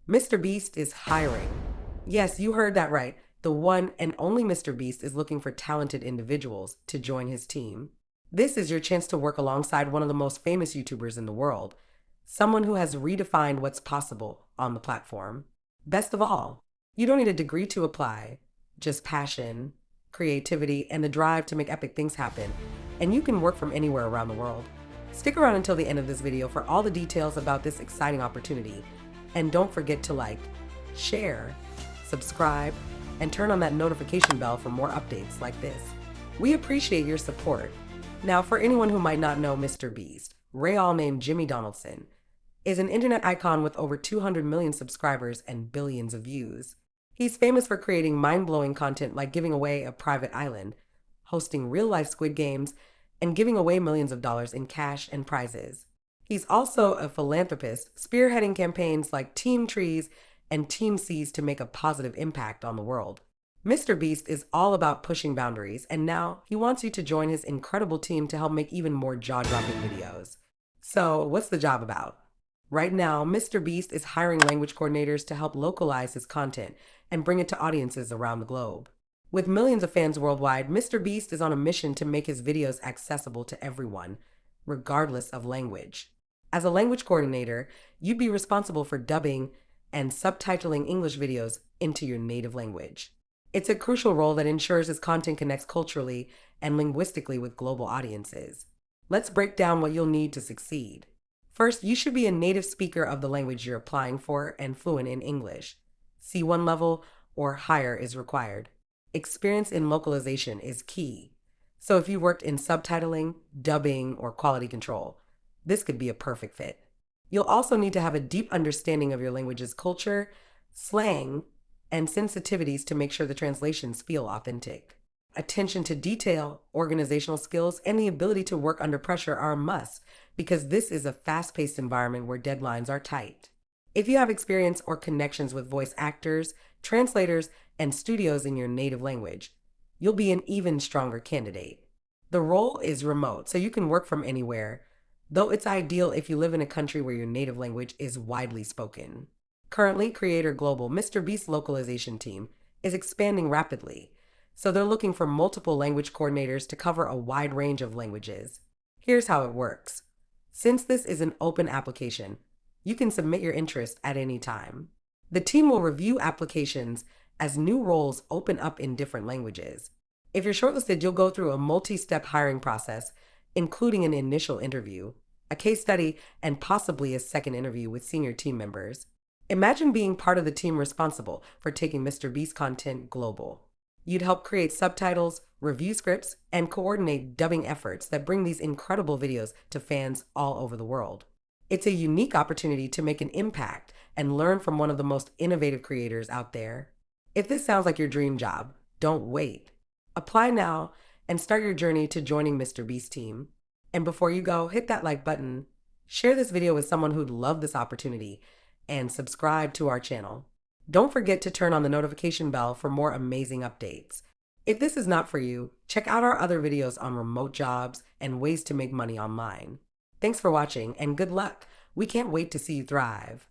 MrBeast is hiring. Yes, you heard that right. The one and only MrBeast is looking for talented individuals to join his team. This is your chance to work alongside one of the most famous YouTubers in the world, someone who has redefined what's possible on the platform. Best of all, you don't need a degree to apply, just passion, creativity, and the drive to make epic things happen, and you can work from anywhere around the world. Stick around until the end of this video for all the details about this exciting opportunity. And don't forget to like, share, subscribe, and turn on that notification bell for more updates like this. We appreciate your support. Now, for anyone who might not know MrBeast, Real named Jimmy Donaldson, is an internet icon with over 200 million subscribers and billions of views. He's famous for creating mind-blowing content like giving away a private island, hosting real-life Squid Games, and giving away millions of dollars in cash and prizes. He's also a philanthropist, spearheading campaigns like Team Trees and Team Seas to make a positive impact on the world. MrBeast is all about pushing boundaries, and now he wants you to join his incredible team to help make even more jaw-dropping videos. So, what's the job about? Right now, MrBeast is hiring language coordinators to help localize his content and bring it to audiences around the globe. With millions of fans worldwide, MrBeast is on a mission to make his videos accessible to everyone, regardless of language. As a language coordinator, you'd be responsible for dubbing and subtitling English videos into your native language. It's a crucial role that ensures his content connects culturally and linguistically with global audiences. Let's break down what you'll need to succeed. First, you should be a native speaker of the language you're applying for and fluent in English. C1 level or higher is required. Experience in localization is key. So if you worked in subtitling, dubbing, or quality control, this could be a perfect fit. You'll also need to have a deep understanding of your language's culture, slang, and sensitivities to make sure the translations feel authentic. Attention to detail, organizational skills, and the ability to work under pressure are a must because this is a fast-paced environment where deadlines are tight. If you have experience or connections with voice actors, translators, and studios in your native language, you'll be an even stronger candidate. The role is remote, so you can work from anywhere, though it's ideal if you live in a country where your native language is widely spoken. Currently, Creator Global, MrBeast's localization team, is expanding rapidly, so they're looking for multiple language coordinators to cover a wide range of languages. Here's how it works. Since this is an open application, you can submit your interest at any time. The team will review applications as new roles open up in different languages. If you're shortlisted, you'll go through a multi-step hiring process, including an initial interview, a case study, and possibly a second interview with senior team members. Imagine being part of the team responsible for taking MrBeast content global. You'd help create subtitles, review scripts, and coordinate dubbing efforts that bring these incredible videos to fans all over the world. It's a unique opportunity to make an impact and learn from one of the most innovative creators out there. If this sounds like your dream job, don't wait. Apply now and start your journey to joining MrBeast team. And before you go, hit that like button, share this video with someone who'd love this opportunity, and subscribe to our channel. Don't forget to turn on the notification bell for more amazing updates. If this is not for you, check out our other videos on remote jobs and ways to make money online. Thanks for watching and good luck. We can't wait to see you thrive.